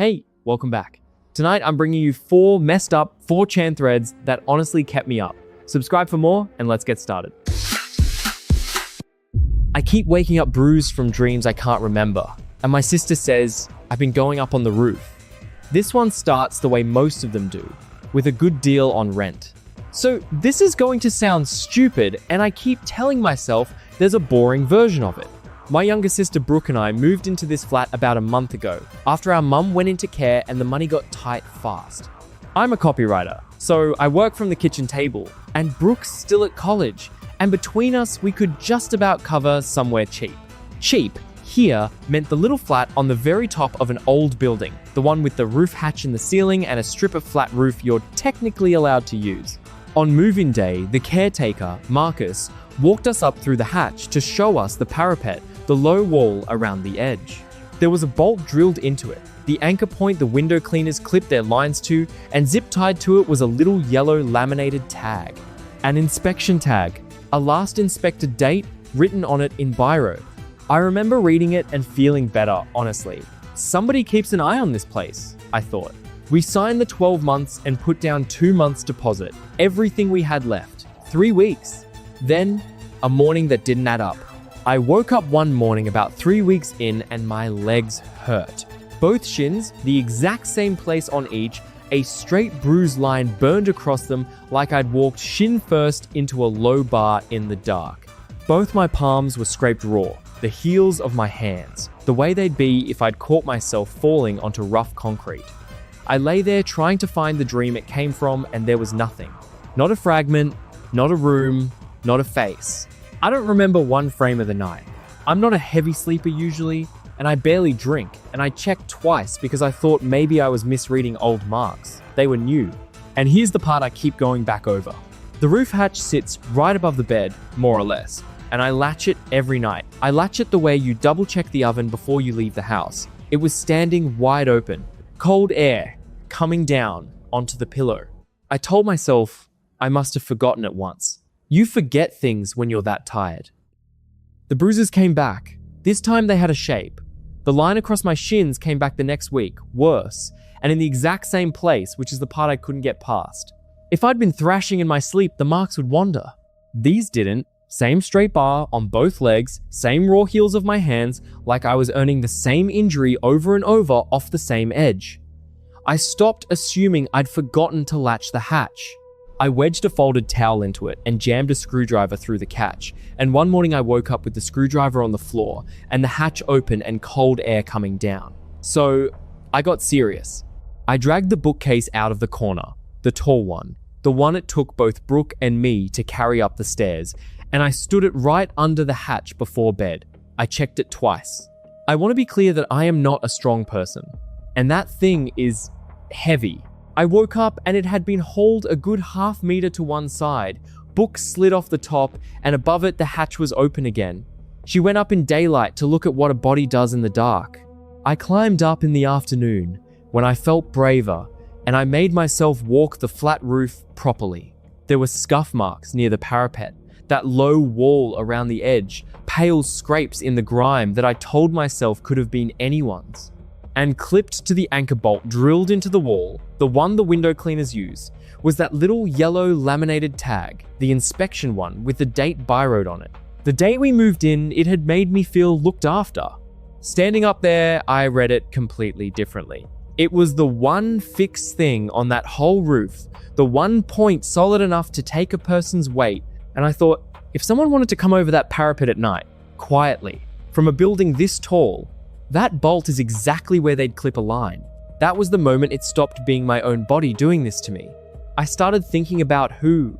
Hey, welcome back. Tonight I'm bringing you 4 messed up 4chan threads that honestly kept me up. Subscribe for more and let's get started. I keep waking up bruised from dreams I can't remember, and my sister says I've been going up on the roof. This one starts the way most of them do, with a good deal on rent. So this is going to sound stupid, and I keep telling myself there's a boring version of it. My younger sister Brooke and I moved into this flat about a month ago, after our mum went into care and the money got tight fast. I'm a copywriter, so I work from the kitchen table, and Brooke's still at college, and between us we could just about cover somewhere cheap. Cheap here meant the little flat on the very top of an old building, the one with the roof hatch in the ceiling and a strip of flat roof you're technically allowed to use. On move-in day, the caretaker, Marcus, walked us up through the hatch to show us the parapet, the low wall around the edge. There was a bolt drilled into it, the anchor point the window cleaners clipped their lines to, and zip-tied to it was a little yellow laminated tag. An inspection tag, a last inspected date written on it in biro. I remember reading it and feeling better, honestly. Somebody keeps an eye on this place, I thought. We signed the 12 months and put down 2 months deposit, everything we had left, 3 weeks. Then, a morning that didn't add up. I woke up one morning about 3 weeks in and my legs hurt. Both shins, the exact same place on each, a straight bruise line burned across them like I'd walked shin first into a low bar in the dark. Both my palms were scraped raw, the heels of my hands, the way they'd be if I'd caught myself falling onto rough concrete. I lay there trying to find the dream it came from, and there was nothing. Not a fragment, not a room, not a face. I don't remember one frame of the night. I'm not a heavy sleeper usually, and I barely drink, and I checked twice because I thought maybe I was misreading old marks. They were new. And here's the part I keep going back over. The roof hatch sits right above the bed, more or less, and I latch it every night. I latch it the way you double check the oven before you leave the house. It was standing wide open, cold air coming down onto the pillow. I told myself I must have forgotten it once. You forget things when you're that tired. The bruises came back. This time they had a shape. The line across my shins came back the next week, worse, and in the exact same place, which is the part I couldn't get past. If I'd been thrashing in my sleep, the marks would wander. These didn't. Same straight bar on both legs, same raw heels of my hands, like I was earning the same injury over and over off the same edge. I stopped assuming I'd forgotten to latch the hatch. I wedged a folded towel into it and jammed a screwdriver through the catch, and one morning I woke up with the screwdriver on the floor and the hatch open and cold air coming down. So I got serious. I dragged the bookcase out of the corner, the tall one, the one it took both Brooke and me to carry up the stairs, and I stood it right under the hatch before bed. I checked it twice. I want to be clear that I am not a strong person, and that thing is heavy. I woke up and it had been hauled a good half meter to one side. Book slid off the top, and above it the hatch was open again. She went up in daylight to look at what a body does in the dark. I climbed up in the afternoon when I felt braver, and I made myself walk the flat roof properly. There were scuff marks near the parapet, that low wall around the edge, pale scrapes in the grime that I told myself could have been anyone's. And clipped to the anchor bolt drilled into the wall, the one the window cleaners use, was that little yellow laminated tag, the inspection one with the date biroed on it. The day we moved in, it had made me feel looked after. Standing up there, I read it completely differently. It was the one fixed thing on that whole roof, the one point solid enough to take a person's weight, and I thought, if someone wanted to come over that parapet at night, quietly, from a building this tall, that bolt is exactly where they'd clip a line. That was the moment it stopped being my own body doing this to me. I started thinking about who.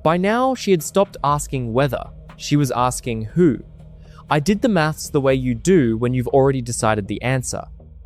By now, she had stopped asking whether. She was asking who. I did the maths the way you do when you've already decided the answer.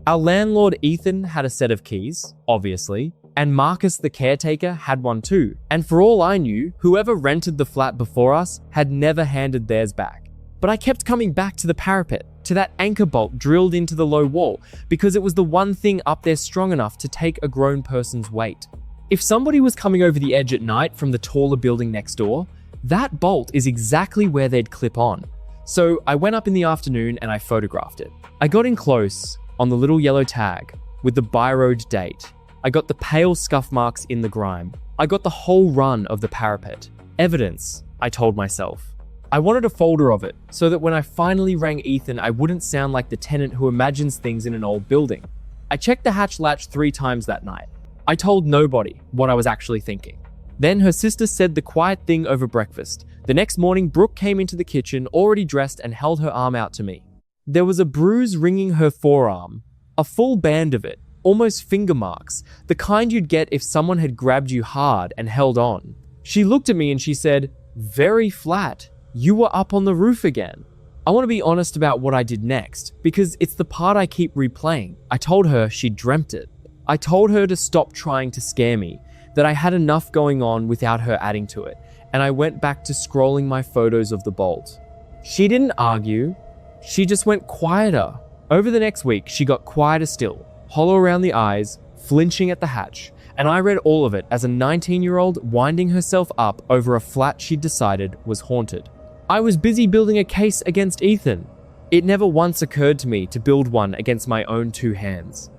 Our landlord Ethan had a set of keys, obviously, and Marcus the caretaker had one too. And for all I knew, whoever rented the flat before us had never handed theirs back. But I kept coming back to the parapet, to that anchor bolt drilled into the low wall, because it was the one thing up there strong enough to take a grown person's weight. If somebody was coming over the edge at night from the taller building next door, that bolt is exactly where they'd clip on. So I went up in the afternoon and I photographed it. I got in close on the little yellow tag, with the byroad date. I got the pale scuff marks in the grime. I got the whole run of the parapet. Evidence, I told myself. I wanted a folder of it, so that when I finally rang Ethan, I wouldn't sound like the tenant who imagines things in an old building. I checked the hatch latch 3 times that night. I told nobody what I was actually thinking. Then her sister said the quiet thing over breakfast. The next morning, Brooke came into the kitchen, already dressed, and held her arm out to me. There was a bruise ringing her forearm. A full band of it, almost finger marks, the kind you'd get if someone had grabbed you hard and held on. She looked at me and she said, "Very flat. You were up on the roof again." I want to be honest about what I did next, because it's the part I keep replaying. I told her she dreamt it. I told her to stop trying to scare me, that I had enough going on without her adding to it, and I went back to scrolling my photos of the bolt. She didn't argue. She just went quieter. Over the next week, she got quieter still, hollow around the eyes, flinching at the hatch, and I read all of it as a 19-year-old winding herself up over a flat she'd decided was haunted. I was busy building a case against Ethan. It never once occurred to me to build one against my own 2 hands.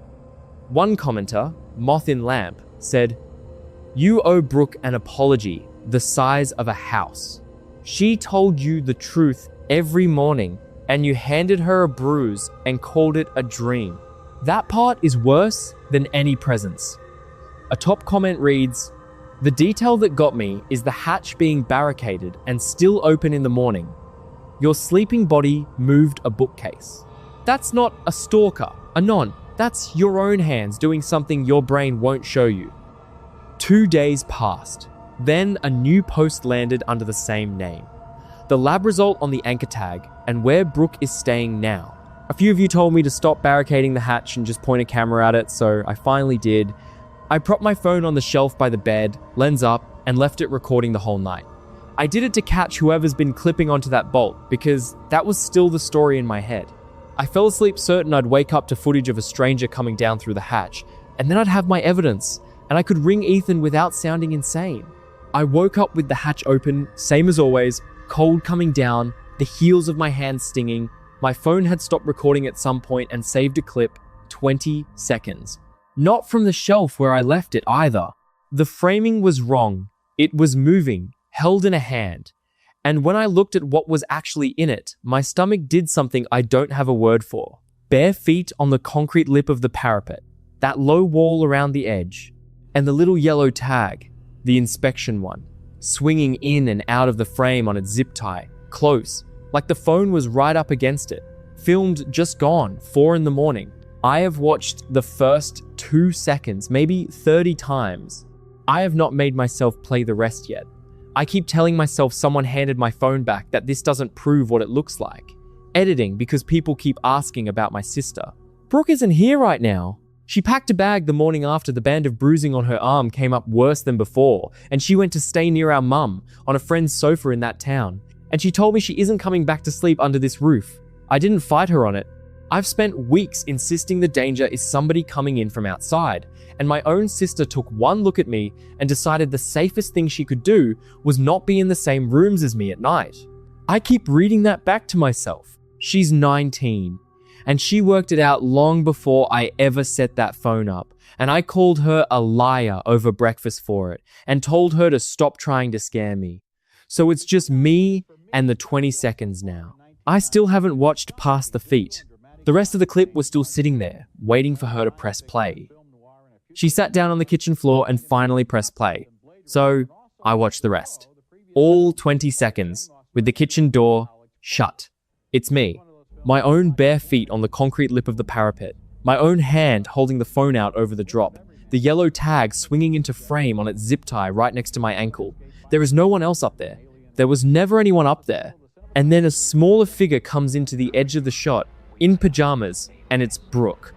One commenter, Moth in Lamp, said, "You owe Brooke an apology the size of a house. She told you the truth every morning, and you handed her a bruise and called it a dream. That part is worse than any presents." A top comment reads, "The detail that got me is the hatch being barricaded and still open in the morning. Your sleeping body moved a bookcase. That's not a stalker, a non. That's your own hands doing something your brain won't show you." 2 days passed. Then a new post landed under the same name. The lab result on the anchor tag and where Brooke is staying now. A few of you told me to stop barricading the hatch and just point a camera at it, so I finally did. I propped my phone on the shelf by the bed, lens up, and left it recording the whole night. I did it to catch whoever's been clipping onto that bolt, because that was still the story in my head. I fell asleep certain I'd wake up to footage of a stranger coming down through the hatch, and then I'd have my evidence, and I could ring Ethan without sounding insane. I woke up with the hatch open, same as always, cold coming down, the heels of my hands stinging. My phone had stopped recording at some point and saved a clip, 20 seconds. Not from the shelf where I left it either. The framing was wrong. It was moving, held in a hand. And when I looked at what was actually in it, my stomach did something I don't have a word for. Bare feet on the concrete lip of the parapet, that low wall around the edge, and the little yellow tag, the inspection one, swinging in and out of the frame on its zip tie, close, like the phone was right up against it. Filmed just gone, 4 a.m. I have watched the first 2 seconds, maybe 30 times. I have not made myself play the rest yet. I keep telling myself someone handed my phone back, that this doesn't prove what it looks like. Editing because people keep asking about my sister. Brooke isn't here right now. She packed a bag the morning after the band of bruising on her arm came up worse than before, and she went to stay near our mum on a friend's sofa in that town. And she told me she isn't coming back to sleep under this roof. I didn't fight her on it. I've spent weeks insisting the danger is somebody coming in from outside, and my own sister took one look at me and decided the safest thing she could do was not be in the same rooms as me at night. I keep reading that back to myself. She's 19, and she worked it out long before I ever set that phone up, and I called her a liar over breakfast for it, and told her to stop trying to scare me. So it's just me and the 20 seconds now. I still haven't watched past the feet. The rest of the clip was still sitting there, waiting for her to press play. She sat down on the kitchen floor and finally pressed play. So I watched the rest. All 20 seconds, with the kitchen door shut. It's me. My own bare feet on the concrete lip of the parapet. My own hand holding the phone out over the drop. The yellow tag swinging into frame on its zip tie right next to my ankle. There is no one else up there. There was never anyone up there. And then a smaller figure comes into the edge of the shot, in pajamas, and it's Brooke.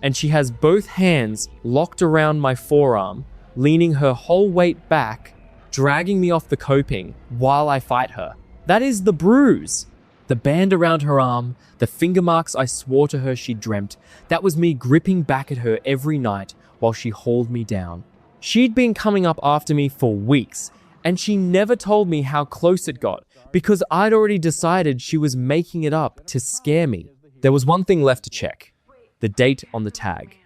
And she has both hands locked around my forearm, leaning her whole weight back, dragging me off the coping while I fight her. That is the bruise. The band around her arm, the finger marks I swore to her she dreamt, that was me gripping back at her every night while she hauled me down. She'd been coming up after me for weeks, and she never told me how close it got, because I'd already decided she was making it up to scare me. There was one thing left to check: the date on the tag.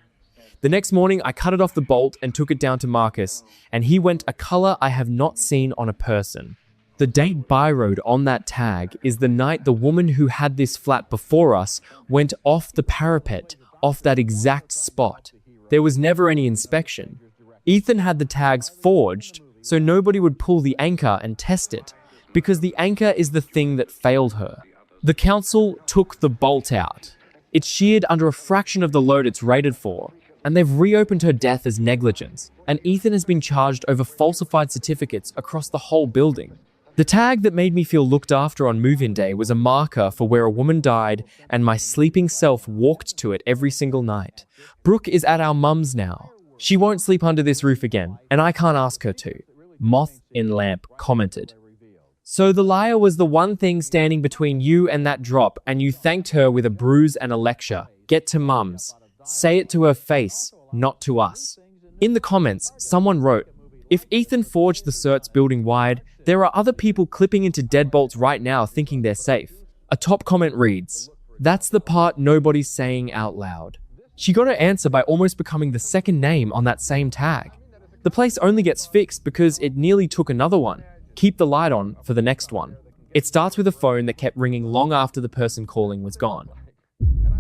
The next morning, I cut it off the bolt and took it down to Marcus, and he went a color I have not seen on a person. The date byroad on that tag is the night the woman who had this flat before us went off the parapet, off that exact spot. There was never any inspection. Ethan had the tags forged, so nobody would pull the anchor and test it, because the anchor is the thing that failed her. The council took the bolt out. It's sheared under a fraction of the load it's rated for, and they've reopened her death as negligence, and Ethan has been charged over falsified certificates across the whole building. The tag that made me feel looked after on move-in day was a marker for where a woman died, and my sleeping self walked to it every single night. Brooke is at our mum's now. She won't sleep under this roof again, and I can't ask her to. Moth in Lamp commented. So the liar was the one thing standing between you and that drop, and you thanked her with a bruise and a lecture. Get to mum's. Say it to her face, not to us. In the comments, someone wrote, if Ethan forged the certs building wide, there are other people clipping into deadbolts right now thinking they're safe. A top comment reads, that's the part nobody's saying out loud. She got her answer by almost becoming the second name on that same tag. The place only gets fixed because it nearly took another one. Keep the light on for the next one. It starts with a phone that kept ringing long after the person calling was gone.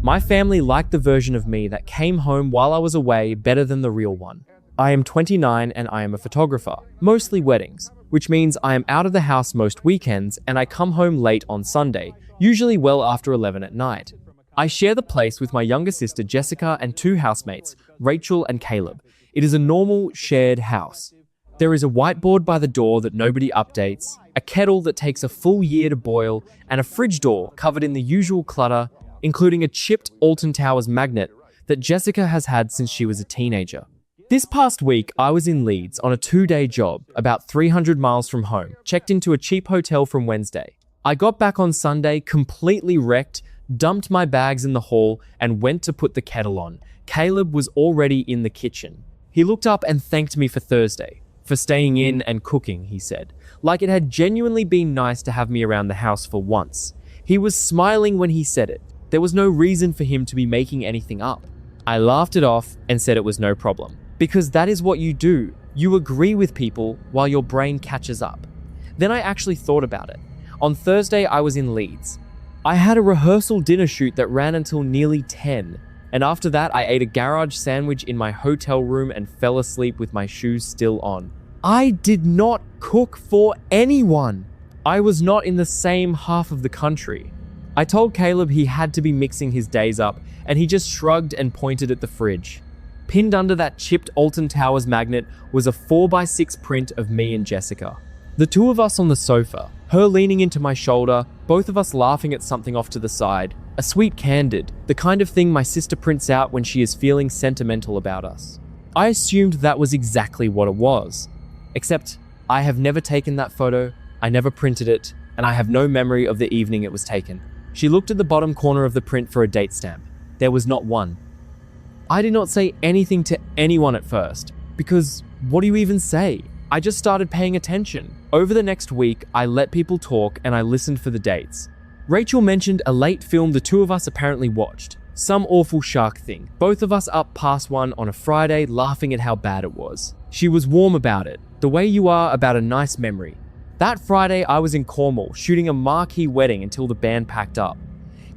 My family liked the version of me that came home while I was away better than the real one. I am 29 and I am a photographer, mostly weddings, which means I am out of the house most weekends and I come home late on Sunday, usually well after 11 at night. I share the place with my younger sister Jessica and two housemates, Rachel and Caleb. It is a normal shared house. There is a whiteboard by the door that nobody updates, a kettle that takes a full year to boil, and a fridge door covered in the usual clutter, including a chipped Alton Towers magnet that Jessica has had since she was a teenager. This past week, I was in Leeds on a 2-day job, about 300 miles from home, checked into a cheap hotel from Wednesday. I got back on Sunday completely wrecked, dumped my bags in the hall, and went to put the kettle on. Caleb was already in the kitchen. He looked up and thanked me for Thursday. For staying in and cooking, he said, like it had genuinely been nice to have me around the house for once. He was smiling when he said it. There was no reason for him to be making anything up. I laughed it off and said it was no problem. Because that is what you do. You agree with people while your brain catches up. Then I actually thought about it. On Thursday, I was in Leeds. I had a rehearsal dinner shoot that ran until nearly 10. And after that, I ate a garage sandwich in my hotel room and fell asleep with my shoes still on. I did not cook for anyone. I was not in the same half of the country. I told Caleb he had to be mixing his days up, and he just shrugged and pointed at the fridge. Pinned under that chipped Alton Towers magnet was a 4x6 print of me and Jessica. The two of us on the sofa, her leaning into my shoulder, both of us laughing at something off to the side. A sweet candid, the kind of thing my sister prints out when she is feeling sentimental about us. I assumed that was exactly what it was. Except, I have never taken that photo, I never printed it, and I have no memory of the evening it was taken. She looked at the bottom corner of the print for a date stamp. There was not one. I did not say anything to anyone at first, because what do you even say? I just started paying attention. Over the next week, I let people talk and I listened for the dates. Rachel mentioned a late film the two of us apparently watched. Some awful shark thing. Both of us up past one on a Friday laughing at how bad it was. She was warm about it, the way you are about a nice memory. That Friday, I was in Cornwall shooting a marquee wedding until the band packed up.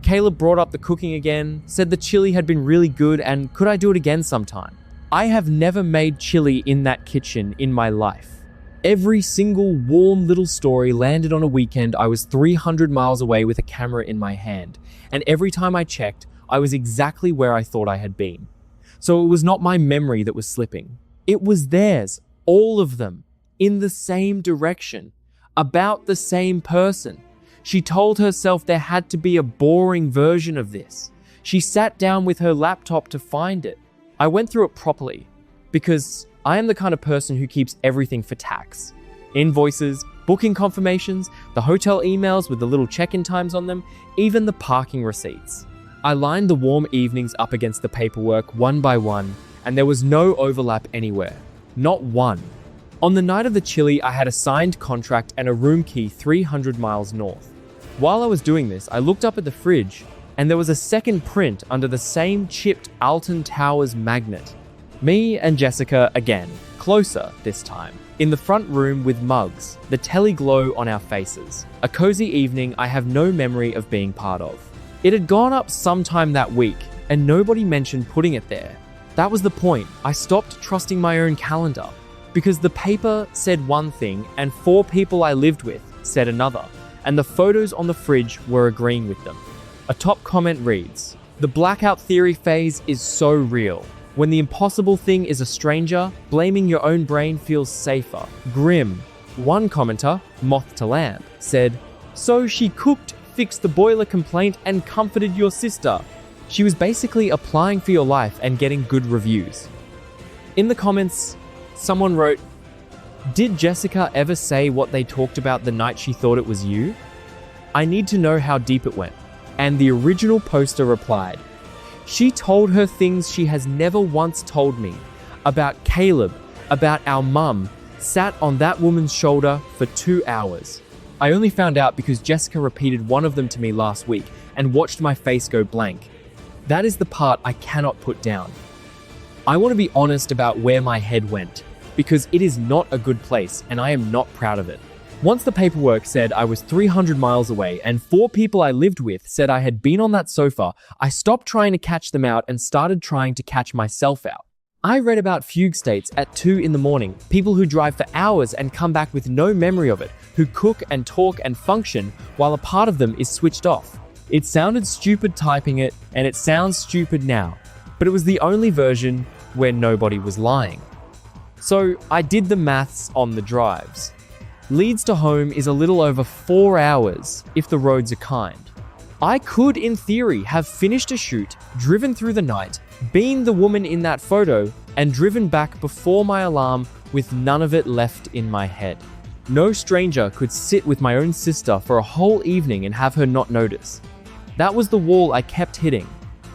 Caleb brought up the cooking again, said the chili had been really good and could I do it again sometime? I have never made chili in that kitchen in my life. Every single warm little story landed on a weekend I was 300 miles away with a camera in my hand, and every time I checked, I was exactly where I thought I had been. So it was not my memory that was slipping. It was theirs, all of them, in the same direction, about the same person. She told herself there had to be a boring version of this. She sat down with her laptop to find it. I went through it properly, because I am the kind of person who keeps everything for tax. Invoices, booking confirmations, the hotel emails with the little check-in times on them, even the parking receipts. I lined the warm evenings up against the paperwork one by one, and there was no overlap anywhere. Not one. On the night of the chili, I had a signed contract and a room key 300 miles north. While I was doing this, I looked up at the fridge, and there was a second print under the same chipped Alton Towers magnet. Me and Jessica again, closer this time. In the front room with mugs, the telly glow on our faces. A cozy evening I have no memory of being part of. It had gone up sometime that week, and nobody mentioned putting it there. That was the point. I stopped trusting my own calendar, because the paper said one thing and 4 people I lived with said another, and the photos on the fridge were agreeing with them. A top comment reads, "The blackout theory phase is so real. When the impossible thing is a stranger, blaming your own brain feels safer. Grim." One commenter, Moth to Lamp, said, "So she cooked, fixed the boiler complaint, and comforted your sister. She was basically applying for your life and getting good reviews." In the comments, someone wrote, "Did Jessica ever say what they talked about the night she thought it was you? I need to know how deep it went." And the original poster replied, "She told her things she has never once told me. About Caleb, about our mum, sat on that woman's shoulder for 2 hours. I only found out because Jessica repeated one of them to me last week and watched my face go blank. That is the part I cannot put down. I want to be honest about where my head went, because it is not a good place and I am not proud of it. Once the paperwork said I was 300 miles away and 4 people I lived with said I had been on that sofa, I stopped trying to catch them out and started trying to catch myself out. I read about fugue states at 2 in the morning, people who drive for hours and come back with no memory of it, who cook and talk and function while a part of them is switched off. It sounded stupid typing it, and it sounds stupid now, but it was the only version where nobody was lying. So I did the maths on the drives. Leeds to home is a little over 4 hours if the roads are kind. I could, in theory, have finished a shoot, driven through the night, been the woman in that photo, and driven back before my alarm with none of it left in my head. No stranger could sit with my own sister for a whole evening and have her not notice. That was the wall I kept hitting.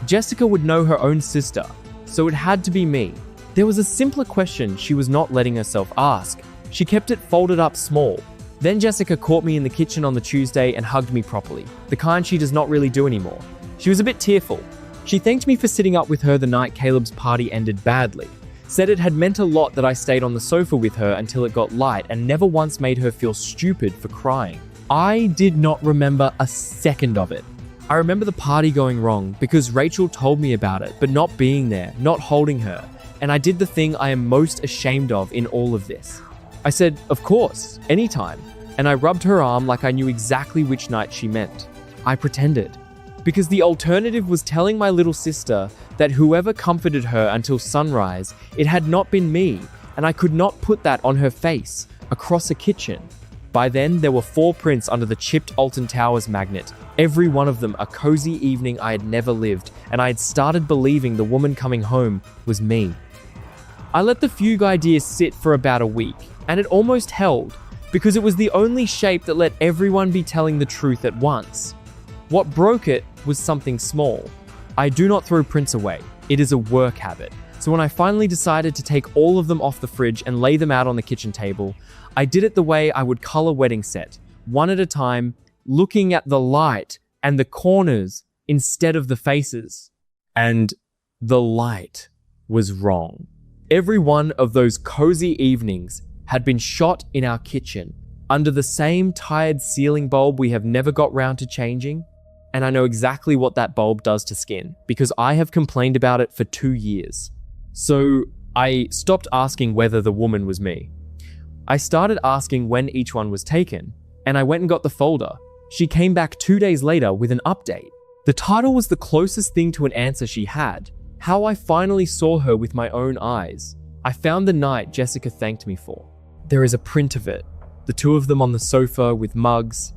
Jessica would know her own sister, so it had to be me. There was a simpler question she was not letting herself ask. She kept it folded up small. Then Jessica caught me in the kitchen on the Tuesday and hugged me properly, the kind she does not really do anymore. She was a bit tearful. She thanked me for sitting up with her the night Caleb's party ended badly, said it had meant a lot that I stayed on the sofa with her until it got light, and never once made her feel stupid for crying. I did not remember a second of it. I remember the party going wrong because Rachel told me about it, but not being there, not holding her, and I did the thing I am most ashamed of in all of this. I said, "Of course, anytime," and I rubbed her arm like I knew exactly which night she meant. I pretended, because the alternative was telling my little sister that whoever comforted her until sunrise, it had not been me, and I could not put that on her face, across a kitchen. By then, there were 4 prints under the chipped Alton Towers magnet, every one of them a cozy evening I had never lived, and I had started believing the woman coming home was me. I let the fugue idea sit for about a week, and it almost held, because it was the only shape that let everyone be telling the truth at once. What broke it was something small. I do not throw prints away. It is a work habit. So when I finally decided to take all of them off the fridge and lay them out on the kitchen table, I did it the way I would color wedding set, one at a time, looking at the light and the corners instead of the faces. And the light was wrong. Every one of those cozy evenings had been shot in our kitchen, under the same tired ceiling bulb we have never got round to changing. And I know exactly what that bulb does to skin, because I have complained about it for 2 years. So I stopped asking whether the woman was me. I started asking when each one was taken, and I went and got the folder. She came back 2 days later with an update. The title was the closest thing to an answer she had, how I finally saw her with my own eyes. I found the night Jessica thanked me for. There is a print of it, the 2 of them on the sofa with mugs,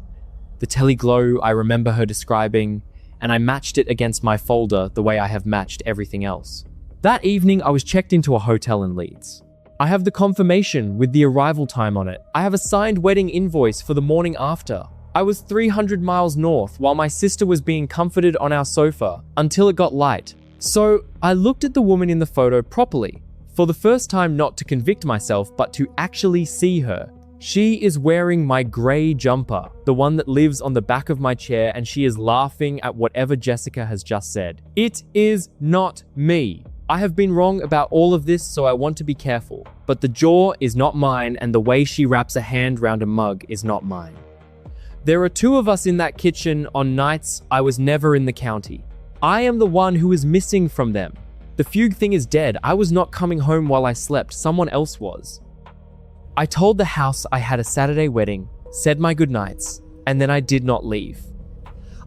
the telly glow I remember her describing, and I matched it against my folder the way I have matched everything else. That evening, I was checked into a hotel in Leeds. I have the confirmation with the arrival time on it. I have a signed wedding invoice for the morning after. I was 300 miles north while my sister was being comforted on our sofa until it got light. So I looked at the woman in the photo properly, for the first time, not to convict myself, but to actually see her. She is wearing my grey jumper, the one that lives on the back of my chair, and she is laughing at whatever Jessica has just said. It is not me. I have been wrong about all of this, so I want to be careful. But the jaw is not mine, and the way she wraps a hand round a mug is not mine. There are two of us in that kitchen on nights I was never in the county. I am the one who is missing from them. The fugue thing is dead. I was not coming home while I slept. Someone else was. I told the house I had a Saturday wedding, said my goodnights, and then I did not leave.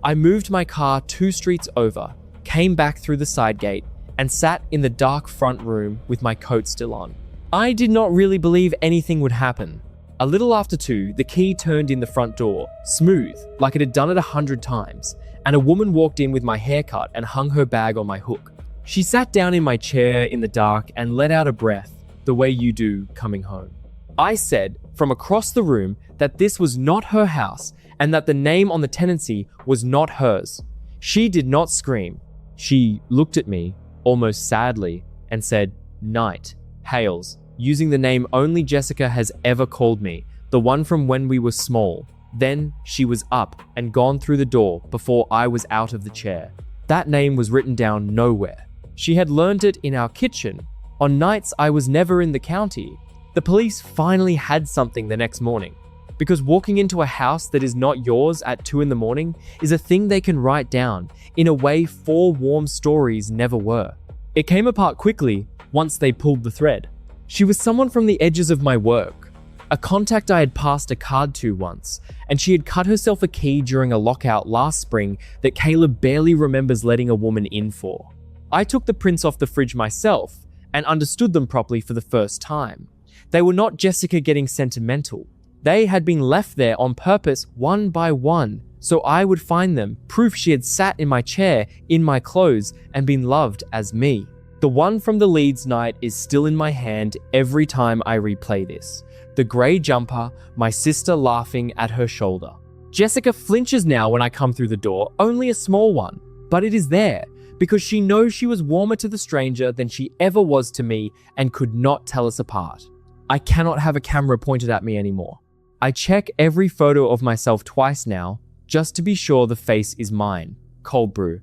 I moved my car 2 streets over, came back through the side gate, and sat in the dark front room with my coat still on. I did not really believe anything would happen. A little after 2, the key turned in the front door, smooth, like it had done it 100 times, and a woman walked in with my haircut and hung her bag on my hook. She sat down in my chair in the dark and let out a breath, the way you do coming home. I said, from across the room, that this was not her house and that the name on the tenancy was not hers. She did not scream. She looked at me, almost sadly, and said, "Night, Hales," using the name only Jessica has ever called me, the one from when we were small. Then she was up and gone through the door before I was out of the chair. That name was written down nowhere. She had learned it in our kitchen, on nights I was never in the county. The police finally had something the next morning, because walking into a house that is not yours at 2 in the morning is a thing they can write down in a way 4 warm stories never were. It came apart quickly once they pulled the thread. She was someone from the edges of my work, a contact I had passed a card to once, and she had cut herself a key during a lockout last spring that Caleb barely remembers letting a woman in for. I took the prints off the fridge myself and understood them properly for the first time. They were not Jessica getting sentimental. They had been left there on purpose one by one, so I would find them, proof she had sat in my chair, in my clothes, and been loved as me. The one from the Leeds night is still in my hand every time I replay this. The grey jumper, my sister laughing at her shoulder. Jessica flinches now when I come through the door, only a small one, but it is there, because she knows she was warmer to the stranger than she ever was to me and could not tell us apart. I cannot have a camera pointed at me anymore. I check every photo of myself twice now, just to be sure the face is mine. Cold brew.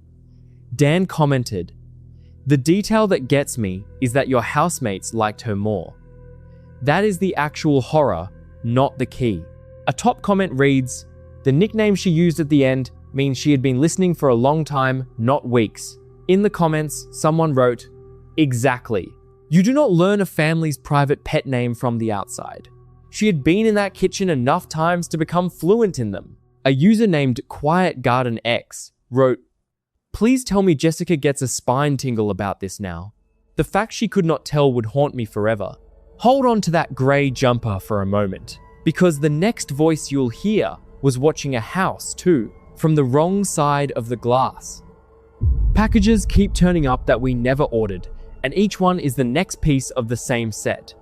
Dan commented, "The detail that gets me is that your housemates liked her more. That is the actual horror, not the key." A top comment reads, "The nickname she used at the end means she had been listening for a long time, not weeks." In the comments, someone wrote, "Exactly. You do not learn a family's private pet name from the outside." She had been in that kitchen enough times to become fluent in them. A user named Quiet Garden X wrote, "Please tell me Jessica gets a spine tingle about this now. The fact she could not tell would haunt me forever." Hold on to that grey jumper for a moment, because the next voice you'll hear was watching a house too, from the wrong side of the glass. Packages keep turning up that we never ordered, and each one is the next piece of the same set.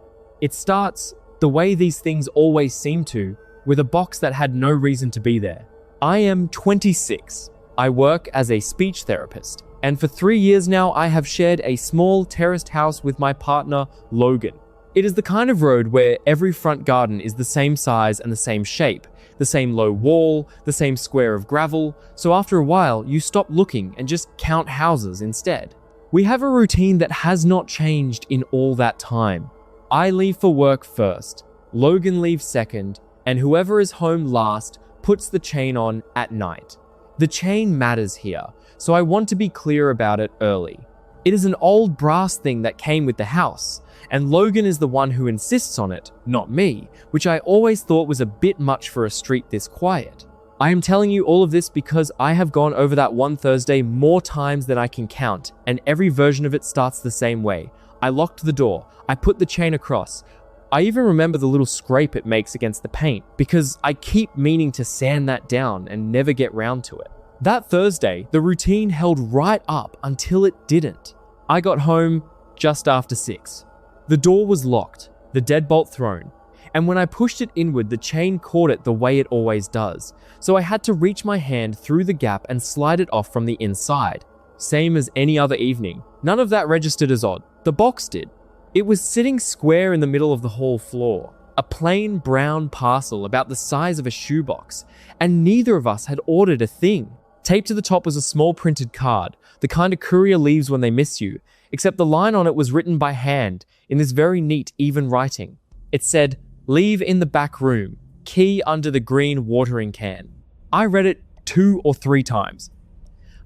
It starts, the way these things always seem to, with a box that had no reason to be there. I am 26. I work as a speech therapist, and for 3 years now I have shared a small terraced house with my partner, Logan. It is the kind of road where every front garden is the same size and the same shape, the same low wall, the same square of gravel, so after a while you stop looking and just count houses instead. We have a routine that has not changed in all that time. I leave for work first, Logan leaves second, and whoever is home last puts the chain on at night. The chain matters here, so I want to be clear about it early. It is an old brass thing that came with the house, and Logan is the one who insists on it, not me, which I always thought was a bit much for a street this quiet. I am telling you all of this because I have gone over that one Thursday more times than I can count, and every version of it starts the same way. I locked the door, I put the chain across. I even remember the little scrape it makes against the paint, because I keep meaning to sand that down and never get round to it. That Thursday, the routine held right up until it didn't. I got home just after 6. The door was locked, the deadbolt thrown, and when I pushed it inward, the chain caught it the way it always does, so I had to reach my hand through the gap and slide it off from the inside. Same as any other evening. None of that registered as odd. The box did. It was sitting square in the middle of the hall floor, a plain brown parcel about the size of a shoebox, and neither of us had ordered a thing. Taped to the top was a small printed card, the kind a courier leaves when they miss you. except the line on it was written by hand in this very neat, even writing. It said, "Leave in the back room, key under the green watering can." I read it 2 or 3 times.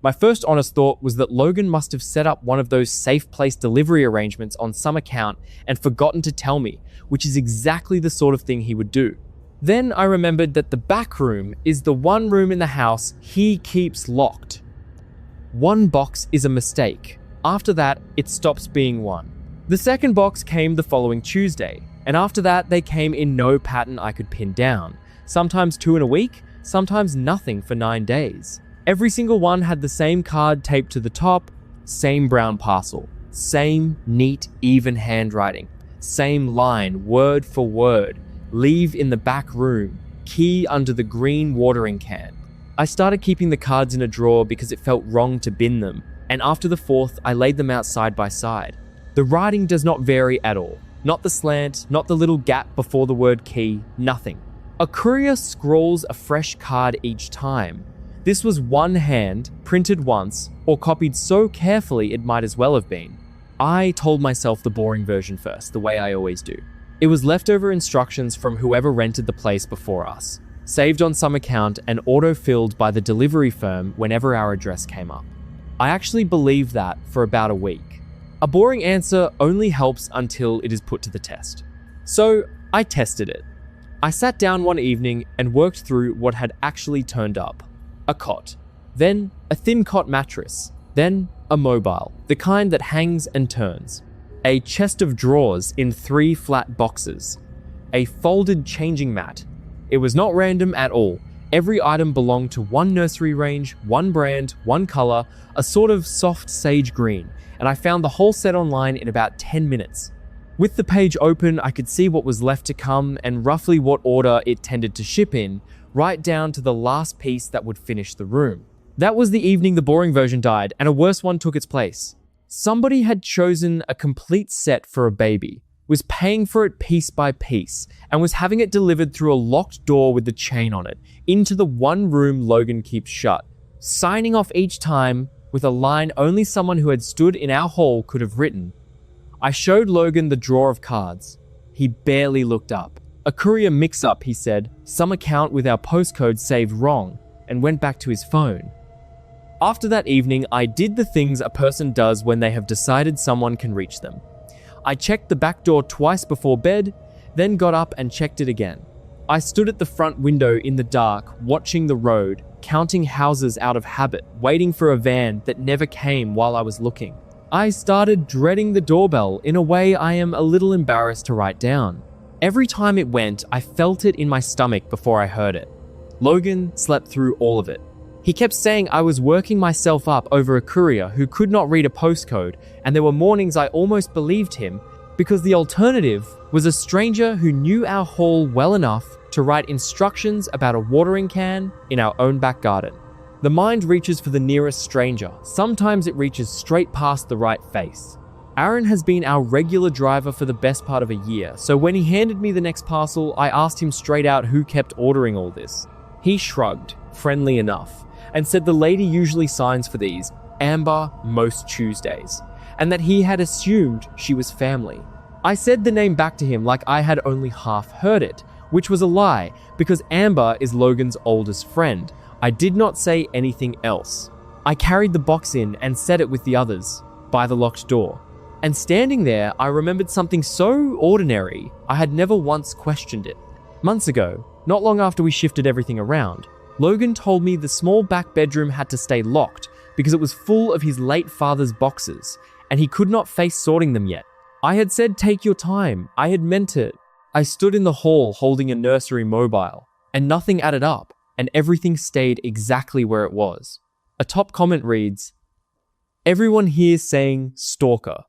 My first honest thought was that Logan must have set up one of those safe place delivery arrangements on some account and forgotten to tell me, which is exactly the sort of thing he would do. Then I remembered that the back room is the one room in the house he keeps locked. One box is a mistake. After that, it stops being one. The second box came the following Tuesday, and after that, they came in no pattern I could pin down. Sometimes 2 in a week, sometimes nothing for 9 days. Every single one had the same card taped to the top, same brown parcel, same neat, even handwriting, same line, word for word, "Leave in the back room, key under the green watering can." I started keeping the cards in a drawer because it felt wrong to bin them, and after the 4th, I laid them out side by side. The writing does not vary at all. Not the slant, not the little gap before the word key, nothing. A courier scrawls a fresh card each time. This was one hand, printed once, or copied so carefully it might as well have been. I told myself the boring version first, the way I always do. It was leftover instructions from whoever rented the place before us, saved on some account and auto-filled by the delivery firm whenever our address came up. I actually believed that for about a week. A boring answer only helps until it is put to the test. So I tested it. I sat down one evening and worked through what had actually turned up. A cot, then a thin cot mattress, then a mobile, the kind that hangs and turns, a chest of drawers in 3 flat boxes, a folded changing mat. It was not random at all. Every item belonged to one nursery range, one brand, one color, a sort of soft sage green, and I found the whole set online in about 10 minutes. With the page open, I could see what was left to come and roughly what order it tended to ship in, right down to the last piece that would finish the room. That was the evening the boring version died, and a worse one took its place. Somebody had chosen a complete set for a baby, was paying for it piece by piece, and was having it delivered through a locked door with the chain on it, into the one room Logan keeps shut, signing off each time with a line only someone who had stood in our hall could have written. I showed Logan the drawer of cards. He barely looked up. "A courier mix-up," he said, "some account with our postcode saved wrong," and went back to his phone. After that evening, I did the things a person does when they have decided someone can reach them. I checked the back door twice before bed, then got up and checked it again. I stood at the front window in the dark, watching the road, counting houses out of habit, waiting for a van that never came while I was looking. I started dreading the doorbell in a way I am a little embarrassed to write down. Every time it went, I felt it in my stomach before I heard it. Logan slept through all of it. He kept saying I was working myself up over a courier who could not read a postcode, and there were mornings I almost believed him because the alternative was a stranger who knew our hall well enough to write instructions about a watering can in our own back garden. The mind reaches for the nearest stranger. Sometimes it reaches straight past the right face. Aaron has been our regular driver for the best part of a year, so when he handed me the next parcel, I asked him straight out who kept ordering all this. He shrugged, friendly enough, and said the lady usually signs for these, Amber, most Tuesdays, and that he had assumed she was family. I said the name back to him like I had only half heard it, which was a lie, because Amber is Logan's oldest friend. I did not say anything else. I carried the box in and set it with the others, by the locked door. And standing there, I remembered something so ordinary, I had never once questioned it. Months ago, not long after we shifted everything around, Logan told me the small back bedroom had to stay locked because it was full of his late father's boxes, and he could not face sorting them yet. I had said take your time, I had meant it. I stood in the hall holding a nursery mobile, and nothing added up, and everything stayed exactly where it was. A top comment reads, "Everyone here saying stalker.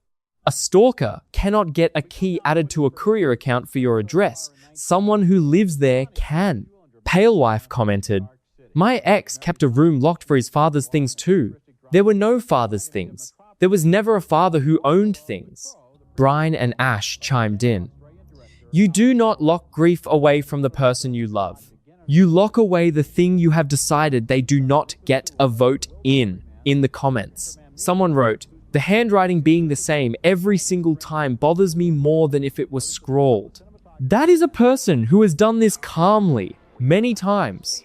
A stalker cannot get a key added to a courier account for your address. Someone who lives there can." Palewife commented, "My ex kept a room locked for his father's things too. There were no father's things. There was never a father who owned things." Brian and Ash chimed in. "You do not lock grief away from the person you love. You lock away the thing you have decided they do not get a vote in the comments. Someone wrote, The handwriting being the same every single time bothers me more than if it was scrawled. That is a person who has done this calmly, many times.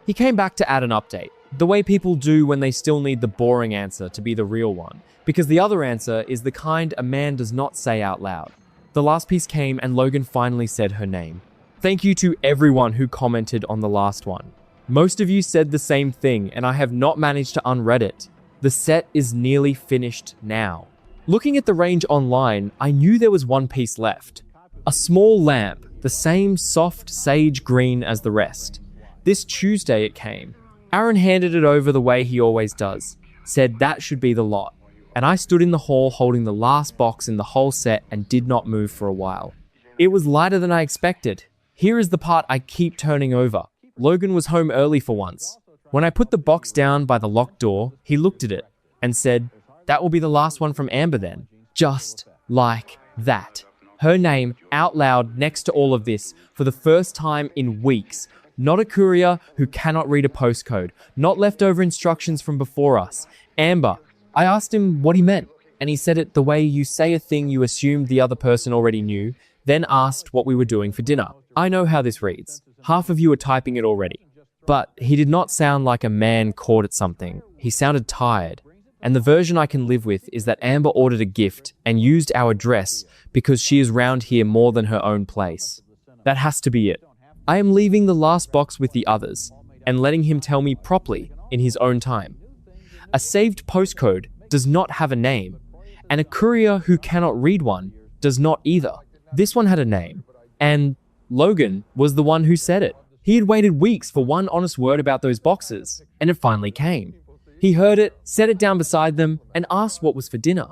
He came back to add an update, the way people do when they still need the boring answer to be the real one, because the other answer is the kind a man does not say out loud. The last piece came and Logan finally said her name. Thank you to everyone who commented on the last one. Most of you said the same thing and I have not managed to unread it. The set is nearly finished now. Looking at the range online, I knew there was one piece left. A small lamp, the same soft sage green as the rest. This Tuesday it came. Aaron handed it over the way he always does, said that should be the lot, and I stood in the hall holding the last box in the whole set and did not move for a while. It was lighter than I expected. Here is the part I keep turning over. Logan was home early for once. When I put the box down by the locked door, he looked at it and said, "That will be the last one from Amber then." Just like that. Her name out loud next to all of this for the first time in weeks. Not a courier who cannot read a postcode. Not leftover instructions from before us. Amber. I asked him what he meant, and he said it the way you say a thing you assumed the other person already knew, then asked what we were doing for dinner. I know how this reads. Half of you are typing it already. But he did not sound like a man caught at something. He sounded tired. And the version I can live with is that Amber ordered a gift and used our address because she is round here more than her own place. That has to be it. I am leaving the last box with the others and letting him tell me properly in his own time. A saved postcode does not have a name, and a courier who cannot read one does not either. This one had a name, and Logan was the one who said it. He had waited weeks for one honest word about those boxes, and it finally came. He heard it, set it down beside them, and asked what was for dinner.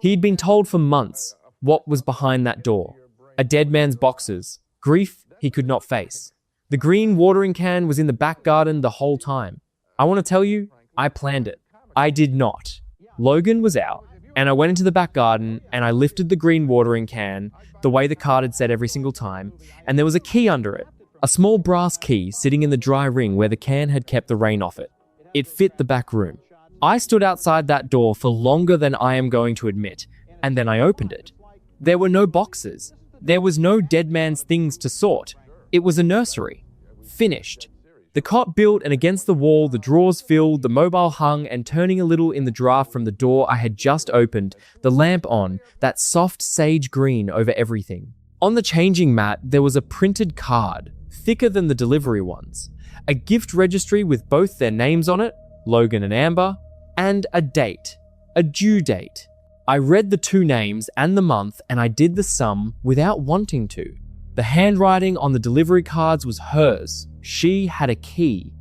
He had been told for months what was behind that door. A dead man's boxes, grief he could not face. The green watering can was in the back garden the whole time. I want to tell you, I planned it. I did not. Logan was out, and I went into the back garden, and I lifted the green watering can, the way the card had said every single time, and there was a key under it. A small brass key sitting in the dry ring where the can had kept the rain off it. It fit the back room. I stood outside that door for longer than I am going to admit, and then I opened it. There were no boxes. There was no dead man's things to sort. It was a nursery. Finished. The cot built and against the wall, the drawers filled, the mobile hung and turning a little in the draft from the door I had just opened, the lamp on, that soft sage green over everything. On the changing mat, there was a printed card, thicker than the delivery ones. A gift registry with both their names on it, Logan and Amber, and a date, a due date. I read the two names and the month and I did the sum without wanting to. The handwriting on the delivery cards was hers. She had a key.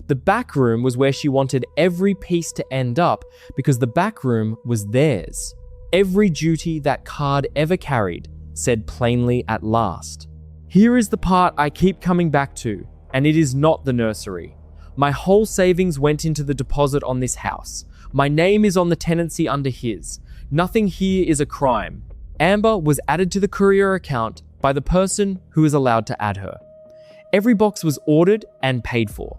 The back room was where she wanted every piece to end up because the back room was theirs. Every duty that card ever carried said plainly at last. Here is the part I keep coming back to, and it is not the nursery. My whole savings went into the deposit on this house. My name is on the tenancy under his. Nothing here is a crime. Amber was added to the courier account by the person who is allowed to add her. Every box was ordered and paid for.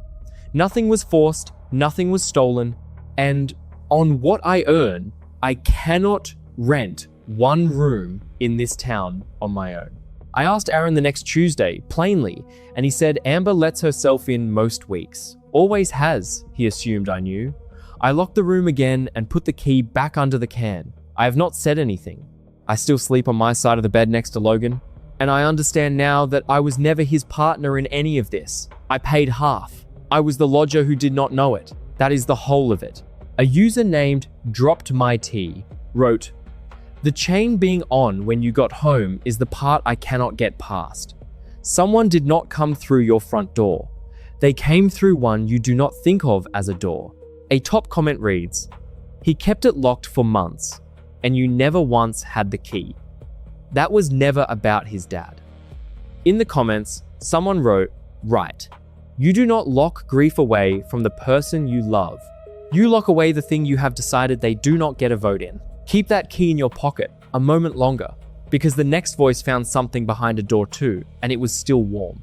Nothing was forced, nothing was stolen, and on what I earn, I cannot rent one room in this town on my own. I asked Aaron the next Tuesday, plainly, and he said Amber lets herself in most weeks. Always has, he assumed I knew. I locked the room again and put the key back under the can. I have not said anything. I still sleep on my side of the bed next to Logan, and I understand now that I was never his partner in any of this. I paid half. I was the lodger who did not know it. That is the whole of it. A user named Dropped My Tea wrote, "The chain being on when you got home is the part I cannot get past. Someone did not come through your front door. They came through one you do not think of as a door." A top comment reads, "He kept it locked for months, and you never once had the key." That was never about his dad. In the comments, someone wrote, "Right. You do not lock grief away from the person you love. You lock away the thing you have decided they do not get a vote in. Keep that key in your pocket a moment longer, because the next voice found something behind a door too, and it was still warm."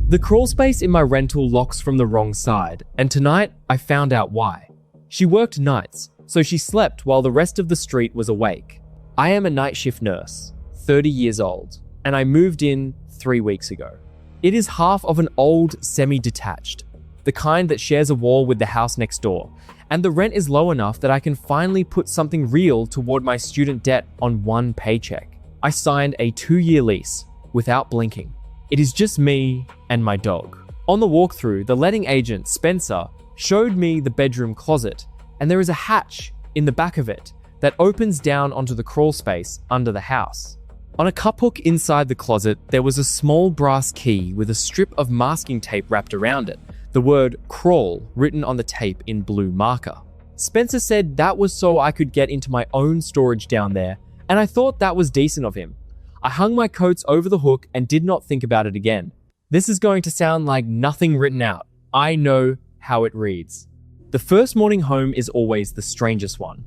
The crawl space in my rental locks from the wrong side, and tonight I found out why. She worked nights, so she slept while the rest of the street was awake. I am a night shift nurse, 30 years old, and I moved in 3 weeks ago. It is half of an old semi-detached, the kind that shares a wall with the house next door, and the rent is low enough that I can finally put something real toward my student debt on one paycheck. I signed a 2-year lease without blinking. It is just me and my dog. On the walkthrough, the letting agent, Spencer, showed me the bedroom closet, and there is a hatch in the back of it that opens down onto the crawl space under the house. On a cup hook inside the closet, there was a small brass key with a strip of masking tape wrapped around it, the word crawl written on the tape in blue marker. Spencer said that was so I could get into my own storage down there, and I thought that was decent of him. I hung my coats over the hook and did not think about it again. This is going to sound like nothing written out. I know how it reads. The first morning home is always the strangest one.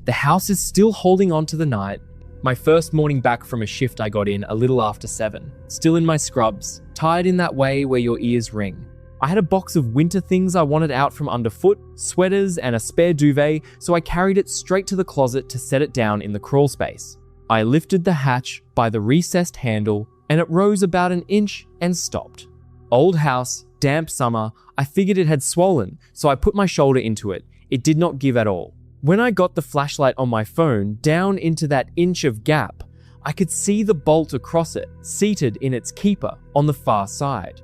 The house is still holding on to the night. My first morning back from a shift I got in a little after 7, still in my scrubs, tired in that way where your ears ring. I had a box of winter things I wanted out from underfoot, sweaters and a spare duvet, so I carried it straight to the closet to set it down in the crawl space. I lifted the hatch by the recessed handle and it rose about an inch and stopped. Old house, damp summer, I figured it had swollen, so I put my shoulder into it. It did not give at all. When I got the flashlight on my phone down into that inch of gap, I could see the bolt across it, seated in its keeper on the far side.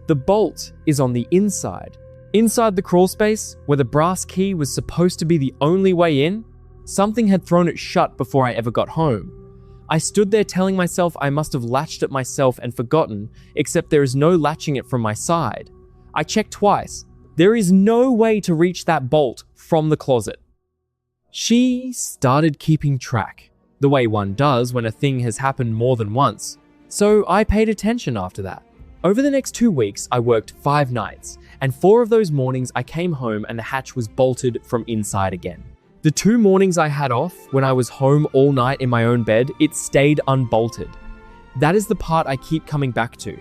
The bolt is on the inside. Inside the crawl space, where the brass key was supposed to be the only way in, something had thrown it shut before I ever got home. I stood there telling myself I must have latched it myself and forgotten, except there is no latching it from my side. I checked twice. There is no way to reach that bolt from the closet. She started keeping track, the way one does when a thing has happened more than once, so I paid attention after that. Over the next 2 weeks, I worked 5 nights, and 4 of those mornings I came home and the hatch was bolted from inside again. The 2 mornings I had off, when I was home all night in my own bed, it stayed unbolted. That is the part I keep coming back to.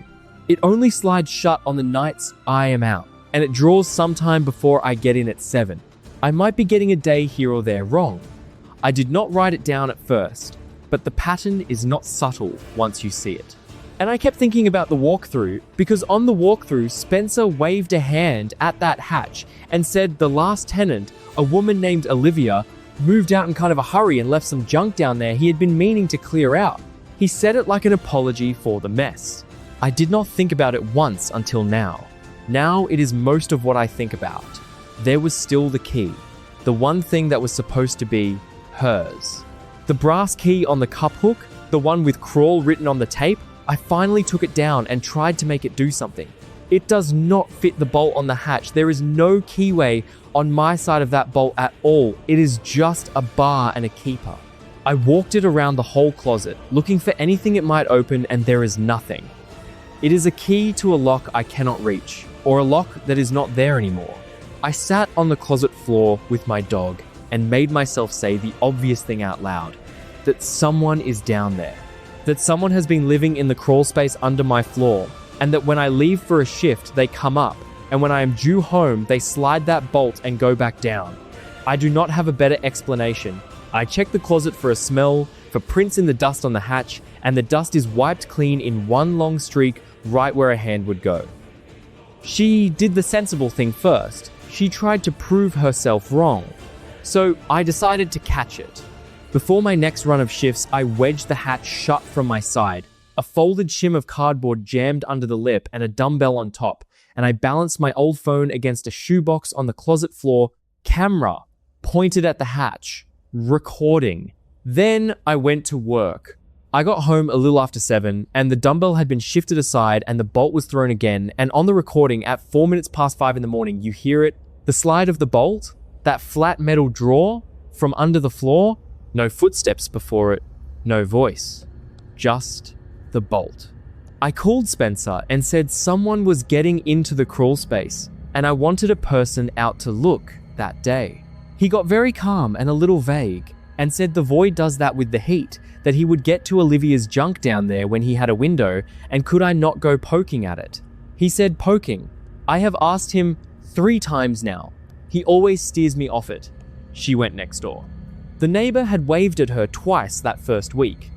It only slides shut on the nights I am out, and it draws sometime before I get in at 7. I might be getting a day here or there wrong. I did not write it down at first, but the pattern is not subtle once you see it. And I kept thinking about the walkthrough, because on the walkthrough, Spencer waved a hand at that hatch and said the last tenant, a woman named Olivia, moved out in kind of a hurry and left some junk down there he had been meaning to clear out. He said it like an apology for the mess. I did not think about it once until now. Now it is most of what I think about. There was still the key, the one thing that was supposed to be hers. The brass key on the cup hook, the one with crawl written on the tape, I finally took it down and tried to make it do something. It does not fit the bolt on the hatch. There is no keyway on my side of that bolt at all. It is just a bar and a keeper. I walked it around the whole closet, looking for anything it might open, and there is nothing. It is a key to a lock I cannot reach, or a lock that is not there anymore. I sat on the closet floor with my dog and made myself say the obvious thing out loud, that someone is down there. That someone has been living in the crawl space under my floor, and that when I leave for a shift, they come up, and when I am due home, they slide that bolt and go back down. I do not have a better explanation. I check the closet for a smell, for prints in the dust on the hatch, and the dust is wiped clean in one long streak right where a hand would go. She did the sensible thing first. She tried to prove herself wrong. So I decided to catch it. Before my next run of shifts, I wedged the hatch shut from my side, a folded shim of cardboard jammed under the lip and a dumbbell on top, and I balanced my old phone against a shoebox on the closet floor, camera pointed at the hatch, recording. Then I went to work. I got home a little after 7, and the dumbbell had been shifted aside and the bolt was thrown again, and on the recording at 4 minutes past 5 in the morning, you hear it, the slide of the bolt, that flat metal drawer from under the floor. No footsteps before it, no voice, just the bolt. I called Spencer and said someone was getting into the crawl space and I wanted a person out to look that day. He got very calm and a little vague and said the void does that with the heat, that he would get to Olivia's junk down there when he had a window, and could I not go poking at it? He said poking. I have asked him 3 times now. He always steers me off it. she went next door. The neighbor had waved at her twice that first week.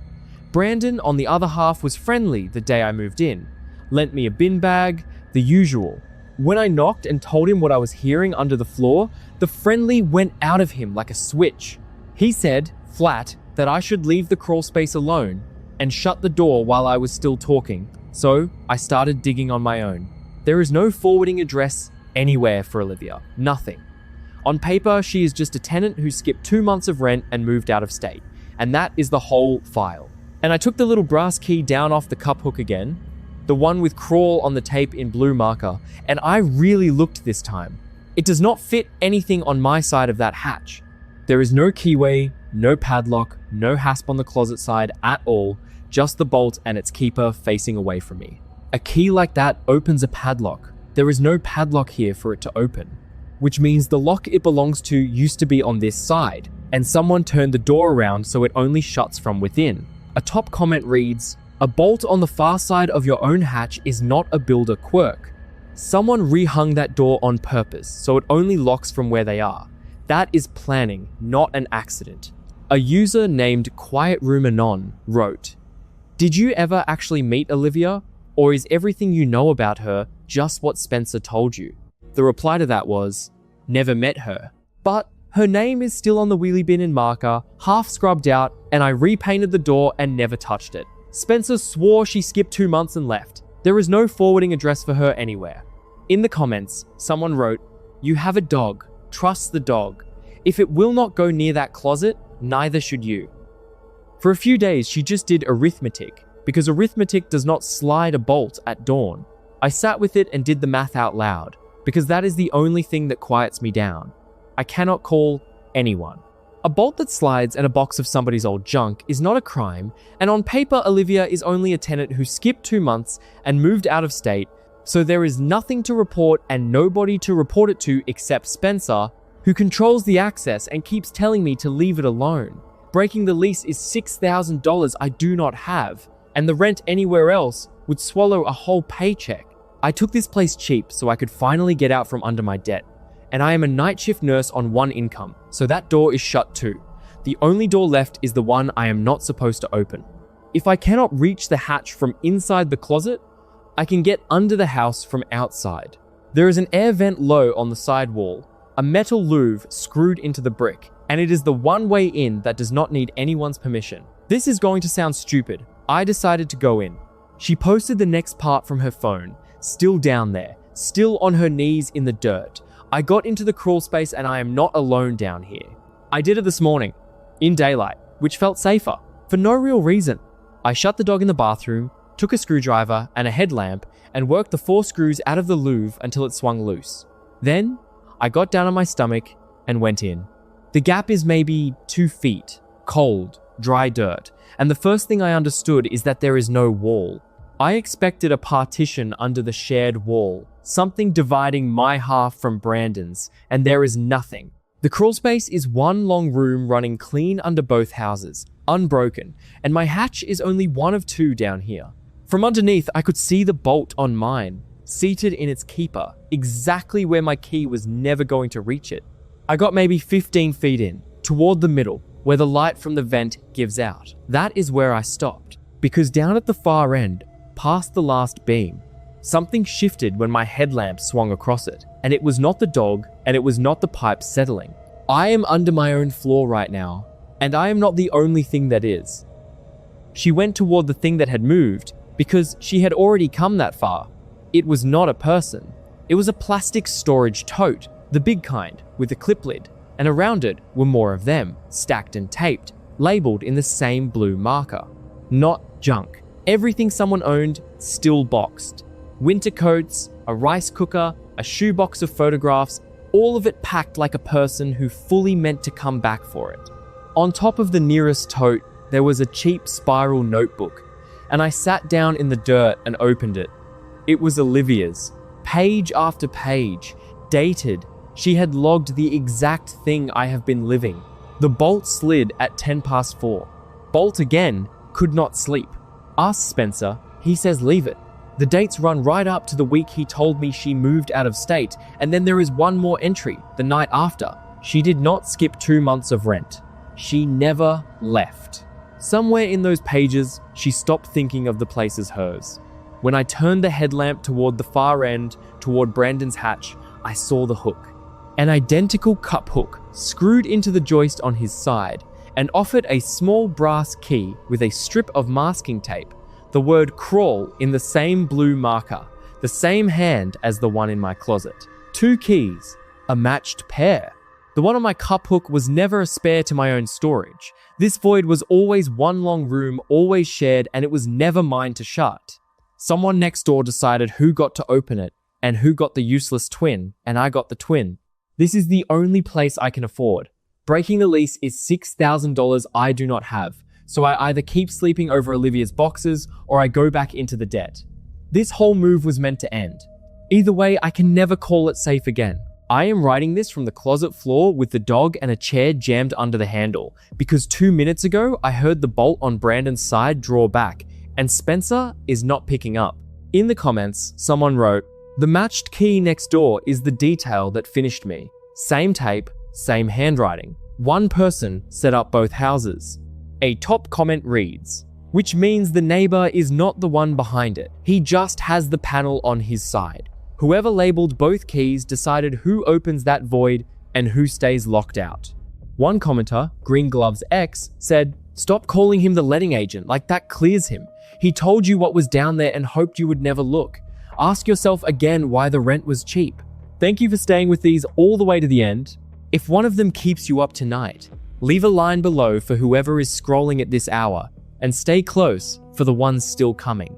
Brandon, on the other half, was friendly the day I moved in, lent me a bin bag, the usual. When I knocked and told him what I was hearing under the floor, the friendly went out of him like a switch. He said, flat, that I should leave the crawl space alone and shut the door while I was still talking, so I started digging on my own. There is no forwarding address anywhere for Olivia, nothing. On paper, she is just a tenant who skipped 2 months of rent and moved out of state, and that is the whole file. And I took the little brass key down off the cup hook again, the one with crawl on the tape in blue marker, and I really looked this time. It does not fit anything on my side of that hatch. There is no keyway, no padlock, no hasp on the closet side at all, just the bolt and its keeper facing away from me. A key like that opens a padlock. There is no padlock here for it to open, which means the lock it belongs to used to be on this side, and someone turned the door around so it only shuts from within. A top comment reads, "A bolt on the far side of your own hatch is not a builder quirk. Someone rehung that door on purpose so it only locks from where they are. That is planning, not an accident." A user named Quiet Room Anon wrote, "Did you ever actually meet Olivia, or is everything you know about her just what Spencer told you?" The reply to that was, "Never met her, but her name is still on the wheelie bin in marker, half scrubbed out, and I repainted the door and never touched it. Spencer swore she skipped 2 months and left. There is no forwarding address for her anywhere." In the comments, someone wrote, "You have a dog. Trust the dog. If it will not go near that closet, neither should you." For a few days, she just did arithmetic, because arithmetic does not slide a bolt at dawn. I sat with it and did the math out loud, because that is the only thing that quiets me down. I cannot call anyone. A bolt that slides and a box of somebody's old junk is not a crime, and on paper, Olivia is only a tenant who skipped 2 months and moved out of state, so there is nothing to report and nobody to report it to except Spencer, who controls the access and keeps telling me to leave it alone. Breaking the lease is $6,000 I do not have, and the rent anywhere else would swallow a whole paycheck. I took this place cheap so I could finally get out from under my debt, and I am a night shift nurse on one income, so that door is shut too. The only door left is the one I am not supposed to open. If I cannot reach the hatch from inside the closet, I can get under the house from outside. There is an air vent low on the side wall, a metal louvre screwed into the brick, and it is the one way in that does not need anyone's permission. This is going to sound stupid. I decided to go in. She posted the next part from her phone, still down there, still on her knees in the dirt. I got into the crawl space and I am not alone down here. I did it this morning, in daylight, which felt safer, for no real reason. I shut the dog in the bathroom, took a screwdriver and a headlamp, and worked the 4 screws out of the louvre until it swung loose. Then, I got down on my stomach and went in. The gap is maybe 2 feet, cold, dry dirt, and the first thing I understood is that there is no wall. I expected a partition under the shared wall, something dividing my half from Brandon's, and there is nothing. The crawl space is one long room running clean under both houses, unbroken, and my hatch is only one of 2 down here. From underneath, I could see the bolt on mine, seated in its keeper, exactly where my key was never going to reach it. I got maybe 15 feet in, toward the middle, where the light from the vent gives out. That is where I stopped, because down at the far end, past the last beam, something shifted when my headlamp swung across it, and it was not the dog, and it was not the pipe settling. I am under my own floor right now, and I am not the only thing that is. She went toward the thing that had moved, because she had already come that far. It was not a person. It was a plastic storage tote, the big kind, with a clip lid, and around it were more of them, stacked and taped, labeled in the same blue marker. Not junk. Everything someone owned, still boxed. Winter coats, a rice cooker, a shoebox of photographs, all of it packed like a person who fully meant to come back for it. On top of the nearest tote, there was a cheap spiral notebook, and I sat down in the dirt and opened it. It was Olivia's, page after page, dated. She had logged the exact thing I have been living. The bolt slid at 4:10. Bolt again, could not sleep. Ask Spencer, he says leave it. The dates run right up to the week he told me she moved out of state, and then there is one more entry, the night after. She did not skip 2 months of rent. She never left. Somewhere in those pages, she stopped thinking of the place as hers. When I turned the headlamp toward the far end, toward Brandon's hatch, I saw the hook. An identical cup hook screwed into the joist on his side and offered a small brass key with a strip of masking tape, the word crawl in the same blue marker, the same hand as the one in my closet. 2 keys, a matched pair. The one on my cup hook was never a spare to my own storage. This void was always one long room, always shared, and it was never mine to shut. Someone next door decided who got to open it and who got the useless twin, and I got the twin. This is the only place I can afford. Breaking the lease is $6,000 I do not have, so I either keep sleeping over Olivia's boxes or I go back into the debt. This whole move was meant to end. Either way, I can never call it safe again. I am writing this from the closet floor with the dog and a chair jammed under the handle because 2 minutes ago I heard the bolt on Brandon's side draw back and Spencer is not picking up. In the comments, someone wrote, "The matched key next door is the detail that finished me. Same tape, same handwriting. One person set up both houses." A top comment reads, "Which means the neighbor is not the one behind it. He just has the panel on his side. Whoever labeled both keys decided who opens that void and who stays locked out." One commenter, Green Gloves X, said, "Stop calling him the letting agent, like that clears him. He told you what was down there and hoped you would never look. Ask yourself again why the rent was cheap." Thank you for staying with these all the way to the end. If one of them keeps you up tonight, leave a line below for whoever is scrolling at this hour, and stay close for the ones still coming.